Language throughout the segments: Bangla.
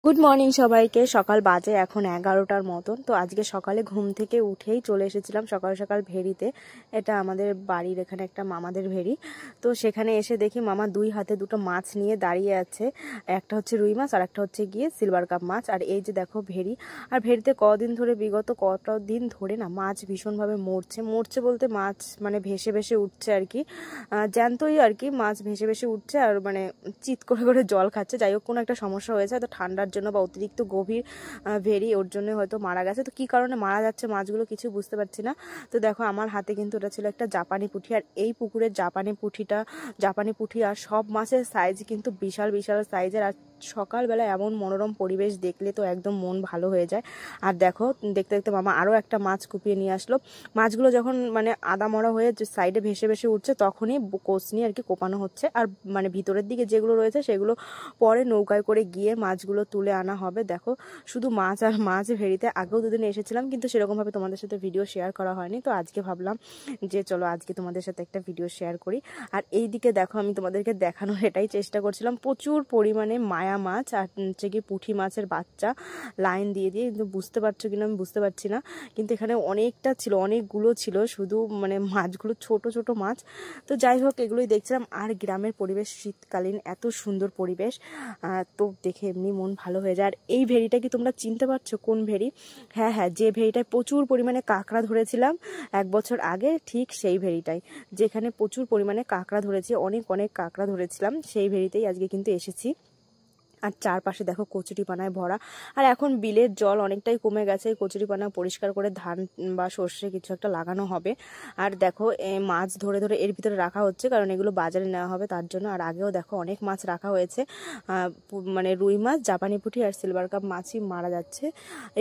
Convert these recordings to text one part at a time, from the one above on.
গুড মর্নিং সবাইকে। সকাল বাজে এখন 11টার মতন। তো আজকে সকালে ঘুম থেকে উঠেই চলে এসেছিলাম সকাল সকাল ভেরিতে। এটা আমাদের বাড়ির এখানে একটা মামাদের ভেরি। তো সেখানে এসে দেখি মামা দুই হাতে দুটো মাছ নিয়ে দাঁড়িয়ে আছে। একটা হচ্ছে রুই মাছ আর একটা হচ্ছে গিয়ে সিলভার কাপ মাছ। আর এই যে দেখো ভেরি, আর ভেরিতে কদিন ধরে বিগত কতদিন ধরে না মাছ ভীষণভাবে মরছে বলতে মাছ মানে ভেসে ভেসে উঠছে আর কি, জ্যান্তই আর কি মাছ ভেসে ভেসে উঠছে আর মানে চিৎ করে করে জল খাচ্ছে। যাই হোক কোনো একটা সমস্যা হয়েছে, তো ঠান্ডার জন্য বা অতিরিক্ত গভীর ভেরি ওর জন্য হয়তো মারা গেছে। তো কি কারণে মারা যাচ্ছে মাছগুলো কিছু বুঝতে পারছি না। তো দেখো আমার হাতে কিন্তু ওটা ছিল একটা জাপানি পুঁটি, আর এই পুকুরের জাপানি পুঁটি আর সব মাছের সাইজ কিন্তু বিশাল বিশাল সাইজের। আর সকালবেলা এমন মনোরম পরিবেশ দেখলে তো একদম মন ভালো হয়ে যায়। আর দেখো দেখতে দেখতে মামা আরও একটা মাছ কুপিয়ে নিয়ে আসলো। মাছগুলো যখন মানে আদা মরা হয়ে সাইডে ভেসে ভেসে উঠছে তখনই কোষ নিয়ে আর কি কোপানো হচ্ছে। আর মানে ভিতরের দিকে যেগুলো রয়েছে সেগুলো পরে নৌকায় করে গিয়ে মাছগুলো তুলে আনা হবে। দেখো শুধু মাছ আর মাছ ভেরিতে। আগেও দুদিন এসেছিলাম কিন্তু সেরকমভাবে তোমাদের সাথে ভিডিও শেয়ার করা হয়নি। তো আজকে ভাবলাম যে চলো আজকে তোমাদের সাথে একটা ভিডিও শেয়ার করি। আর এই দিকে দেখো আমি তোমাদেরকে দেখানোর এটাই চেষ্টা করছিলাম, প্রচুর পরিমাণে মায়া মাছ আর হচ্ছে কি পুঁটি মাছের বাচ্চা লাইন দিয়ে দিয়ে, কিন্তু বুঝতে পারছো কিনা আমি বুঝতে পারছি না, কিন্তু এখানে অনেকটা ছিল, অনেকগুলো ছিল, শুধু মানে মাছগুলো ছোট ছোট মাছ। তো যাই হোক এগুলোই দেখছিলাম। আর গ্রামের পরিবেশ শীতকালীন এত সুন্দর পরিবেশ, তো দেখে এমনি মন ভালো হয়ে যায়। আর এই ভেরিটা কি তোমরা চিনতে পারছো কোন ভেরি? হ্যাঁ হ্যাঁ, যে ভেরিটায় প্রচুর পরিমাণে কাঁকড়া ধরেছিলাম 1 বছর আগে, ঠিক সেই ভেরিটাই, যেখানে প্রচুর পরিমাণে কাঁকড়া ধরেছি, অনেক অনেক কাঁকড়া ধরেছিলাম, সেই ভেরিতেই আজকে কিন্তু এসেছি। আর চারপাশে দেখো কচুরিপানায় ভরা। আর এখন বিলের জল অনেকটাই কমে গেছে, কচুরিপানা পরিষ্কার করে ধান বা সর্ষে কিছু একটা লাগানো হবে। আর দেখো মাছ ধরে ধরে এর ভিতরে রাখা হচ্ছে, কারণ এগুলো বাজারে নেওয়া হবে তার জন্য। আর আগেও দেখো অনেক মাছ রাখা হয়েছে, মানে রুই মাছ, জাপানি পুঁটি আর সিলভার কাপ মাছই মারা যাচ্ছে,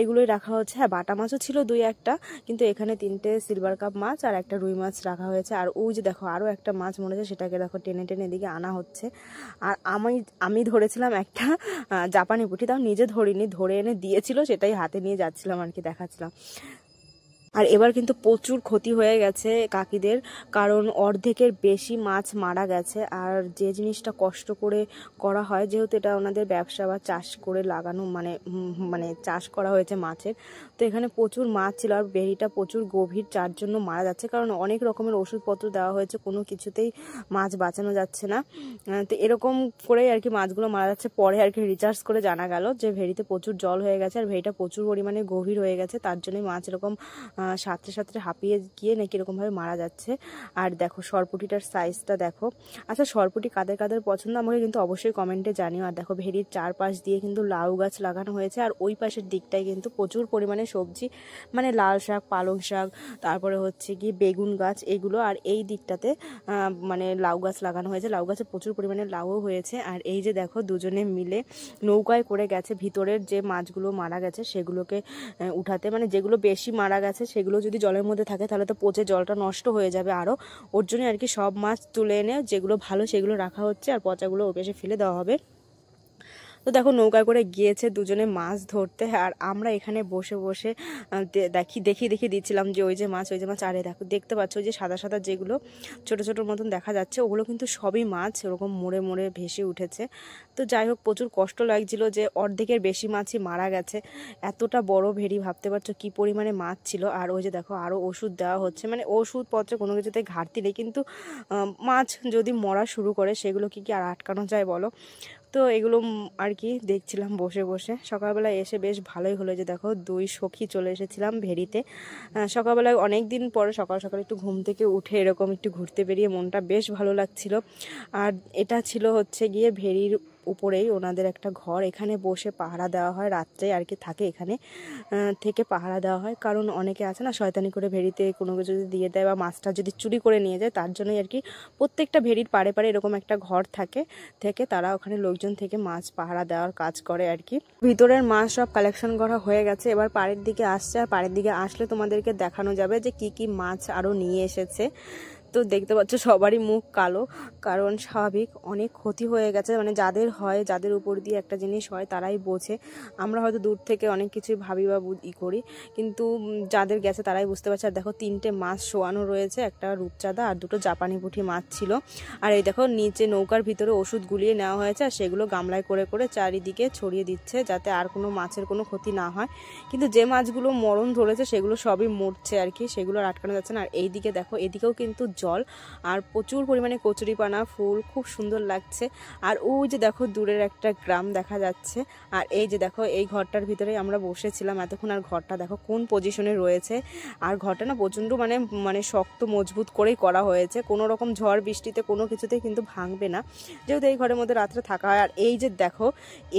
এগুলোই রাখা হচ্ছে। হ্যাঁ বাটা মাছও ছিল 2-1টা, কিন্তু এখানে 3টে সিলভার কাপ মাছ আর একটা রুই মাছ রাখা হয়েছে। আর ওই যে দেখো আরও একটা মাছ মরেছে, সেটাকে দেখো টেনে টেনে এদিকে আনা হচ্ছে। আর আমি ধরেছিলাম একটা জাপানি পুঁটি, তাও নিজে ধরিনি, ধরে এনে দিয়েছিল, সেটাই হাতে নিয়ে যাচ্ছিলাম আর কি, দেখাচ্ছিলাম। আর এবার কিন্তু প্রচুর ক্ষতি হয়ে গেছে কাকিদের, কারণ অর্ধেকের বেশি মাছ মারা গেছে। আর যে জিনিসটা কষ্ট করে করা হয়, যেহেতু এটা ওনাদের ব্যবসা বা চাষ করে লাগানো, মানে চাষ করা হয়েছে মাছের, তো এখানে প্রচুর মাছ ছিল। আর ভেরিটা প্রচুর গভীর, যার জন্য মারা যাচ্ছে, কারণ অনেক রকমের ওষুধপত্র দেওয়া হয়েছে, কোনো কিছুতেই মাছ বাঁচানো যাচ্ছে না। তো এরকম করেই আর কি মাছগুলো মারা যাচ্ছে। পরে আর কি রিচার্জ করে জানা গেল যে ভেরিতে প্রচুর জল হয়ে গেছে আর ভেরিটা প্রচুর পরিমাণে গভীর হয়ে গেছে, তার জন্যই মাছ এরকম সাঁতরে সাঁতরে হাঁপিয়ে গিয়ে নাকি এরকমভাবে মারা যাচ্ছে। আর দেখো সরপুটিটার সাইজটা দেখো। আচ্ছা সরপুটি কাদের কাদের পছন্দ আমাকে কিন্তু অবশ্যই কমেন্টে জানিও। আর দেখো ভেরির চারপাশ দিয়ে কিন্তু লাউ গাছ লাগানো হয়েছে, আর ওই পাশের দিকটায় কিন্তু প্রচুর পরিমাণে সবজি, মানে লাল শাক, পালং শাক, তারপরে হচ্ছে কি বেগুন গাছ এগুলো। আর এই দিকটাতে মানে লাউ গাছ লাগানো হয়েছে, লাউ গাছে প্রচুর পরিমাণে লাউও হয়েছে। আর এই যে দেখো দুজনে মিলে নৌকায় করে গেছে ভিতরের যে মাছগুলো মারা গেছে সেগুলোকে উঠাতে, মানে যেগুলো বেশি মারা গেছে সেগুলো যদি জলের মধ্যে থাকে তাহলে তো পচে জলটা নষ্ট হয়ে যাবে আরও, ওর জন্য আর কি সব মাছ তুলে এনে যেগুলো ভালো সেগুলো রাখা হচ্ছে, আর পচাগুলো ওর পেশে ফেলে দেওয়া হবে। তো দেখো নৌকায় করে গিয়েছে দুজনে মাছ ধরতে, আর আমরা এখানে বসে বসে দেখি দিচ্ছিলাম যে ওই যে মাছ। আরে দেখো দেখতে পাচ্ছ ওই যে সাদা সাদা যেগুলো ছোট ছোটোর মতন দেখা যাচ্ছে, ওগুলো কিন্তু সবই মাছ, ওরকম মরে মরে ভেসে উঠেছে। তো যাই হোক প্রচুর কষ্ট লাগছিল যে অর্ধেকের বেশি মাছই মারা গেছে। এতটা বড় ভেরি, ভাবতে পারছো কি পরিমাণে মাছ ছিল। আর ওই যে দেখো আরও ওষুধ দেওয়া হচ্ছে, মানে ওষুধপত্রে কোনো কিছুতে ঘাটতি নেই, কিন্তু মাছ যদি মরা শুরু করে সেগুলো কি আর আটকানো যায় বলো? তো এগুলো আর কি দেখছিলাম বসে বসে। সকালবেলা এসে বেশ ভালোই হলো যে দেখো দুই সখী চলে এসেছিলাম ভেরিতে। সকালবেলায় অনেক দিন পরে সকাল সকাল একটু ঘুম থেকে উঠে এরকম একটু ঘুরতে বেরিয়ে মনটা বেশ ভালো লাগছিল। আর এটা ছিল হচ্ছে গিয়ে ভেরির উপরেই ওনাদের একটা ঘর, এখানে বসে পাহারা দেওয়া হয় রাত্রে আর কি, থাকে এখানে থেকে পাহারা দেওয়া হয়। কারণ অনেকে আছে না শয়তানি করে ভেরিতে কোনো কিছু যদি দিয়ে দেয় বা মাছটা যদি চুরি করে নিয়ে যায়, তার জন্যই আর কি প্রত্যেকটা ভেরির পাড়ে পাড়ে এরকম একটা ঘর থেকে তারা ওখানে লোকজন থেকে মাছ পাহারা দেওয়ার কাজ করে আর কি। ভিতরের মাছ সব কালেকশন করা হয়ে গেছে, এবার পাড়ের দিকে আসছে, আর পাড়ের দিকে আসলে তোমাদেরকে দেখানো যাবে যে কি কি মাছ আরও নিয়ে এসেছে। তো দেখতে পাচ্ছ সবারই মুখ কালো, কারণ স্বাভাবিক অনেক ক্ষতি হয়ে গেছে। মানে যাদের হয়, যাদের উপর দিয়ে একটা জিনিস হয় তারাই বোঝে। আমরা হয়তো দূর থেকে অনেক কিছুই ভাবি বা করি, কিন্তু যাদের গেছে তারাই বুঝতে পারছে। আর দেখো 3টে মাছ শোয়ানো রয়েছে, একটা রূপচাঁদা আর 2টো জাপানি পুঁটি মাছ ছিল। আর এই দেখো নিচে নৌকার ভিতরে ওষুধ গুলিয়ে নেওয়া হয়েছে, আর সেগুলো গামলায় করে করে চারিদিকে ছড়িয়ে দিচ্ছে যাতে আর কোনো মাছের কোনো ক্ষতি না হয়। কিন্তু যে মাছগুলো মরণ ধরেছে সেগুলো সবই মরছে আর কি, সেগুলো আর আটকানো যাচ্ছে না। আর এইদিকে দেখো, এদিকেও কিন্তু জল আর প্রচুর পরিমাণে কচুরিপানা ফুল, খুব সুন্দর লাগছে। আর ওই যে দেখো দূরের একটা গ্রাম দেখা যাচ্ছে। আর এই যে দেখো এই ঘরটার ভিতরে আমরা বসেছিলাম এতক্ষণ, আর ঘরটা দেখো কোন পজিশনে রয়েছে। আর ঘরটা না প্রচণ্ড মানে শক্ত মজবুত করেই করা হয়েছে, কোনো রকম ঝড় বৃষ্টিতে কোনো কিছুতে কিন্তু ভাঙবে না, যেহেতু এই ঘরের মধ্যে রাত্রে থাকা হয়। আর এই যে দেখো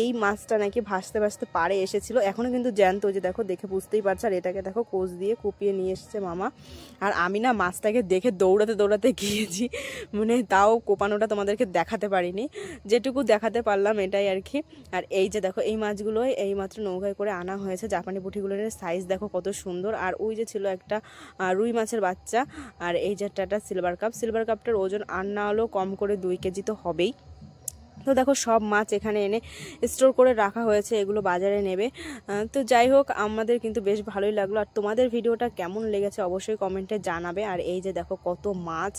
এই মাছটা নাকি ভাসতে ভাসতে পাড়ে এসেছিল, এখনো কিন্তু জ্যান্ত, যে দেখো দেখে বুঝতেই পারছে। আর এটাকে দেখো কোচ দিয়ে কুপিয়ে নিয়ে এসছে মামা। আর আমি না মাছটাকে দেখে দৌড়াতে দৌড়াতে গিয়েছি, মানে তাও কোপানোটা তোমাদেরকে দেখাতে পারিনি, যেটুকু দেখাতে পারলাম এটাই আর কি। আর এই যে দেখো এই মাছগুলো এইমাত্র নৌকায় করে আনা হয়েছে, জাপানি পুঁটিগুলোর সাইজ দেখো কত সুন্দর। আর ওই যে ছিল একটা রুই মাছের বাচ্চা। আর এই যে একটা সিলভার কাপটার ওজন আর না হলেও কম করে 2 কেজি তো হবেই। তো দেখো সব মাছ এখানে এনে স্টোর করে রাখা হয়েছে, এগুলো বাজারে নেবে। তো যাই হোক, আমাদের কিন্তু বেশ ভালোই লাগলো। আর তোমাদের ভিডিওটা কেমন লেগেছে অবশ্যই কমেন্টে জানাবে। আর এই যে দেখো কত মাছ,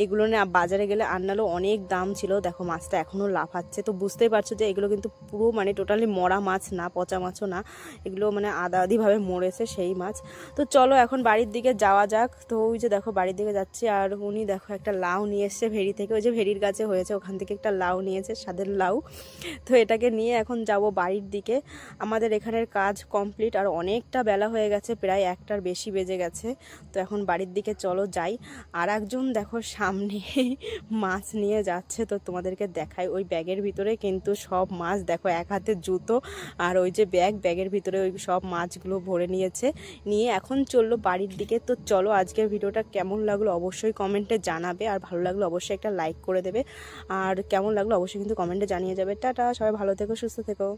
এগুলো নিয়ে বাজারে গেলে আনালেও অনেক দাম ছিল। দেখো মাছটা এখনও লাফাচ্ছে, তো বুঝতেই পারছো যে এগুলো কিন্তু পুরো মানে টোটালি মরা মাছ না, পচা মাছও না, এগুলো মানে আধা আধিভাবে মরেছে সেই মাছ। তো চলো এখন বাড়ির দিকে যাওয়া যাক। তো ওই যে দেখো বাড়ির দিকে যাচ্ছি, আর উনি দেখো একটা লাউ নিয়ে এসছে ভেড়ি থেকে, ওই যে ভেড়ির গাছে হয়েছে ওখান থেকে একটা লাউ নিয়েছে, স্বাদের লাউ। তো এটাকে নিয়ে এখন যাব বাড়ির দিকে। আমাদের এখানের কাজ কমপ্লিট, আর অনেকটা বেলা হয়ে গেছে, প্রায় 1টার বেশি বেজে গেছে। তো এখন বাড়ির দিকে চলো যাই। আর একজন দেখো সামনে মাছ নিয়ে যাচ্ছে, তো তোমাদেরকে দেখাই। ওই ব্যাগের ভিতরে কিন্তু সব মাছ, দেখো এক হাতে জুতো আর ওই যে ব্যাগের ভিতরে ওই সব মাছগুলো ভরে নিয়েছে, নিয়ে এখন চললো বাড়ির দিকে। তো চলো, আজকের ভিডিওটা কেমন লাগলো অবশ্যই কমেন্টে জানাবে, আর ভালো লাগলো অবশ্যই একটা লাইক করে দেবে, আর কেমন লাগলো অবশ্যই কিন্তু কমেন্টে জানিয়ে যাবে। টাটা, সবাই ভালো থেকো, সুস্থ থেকো।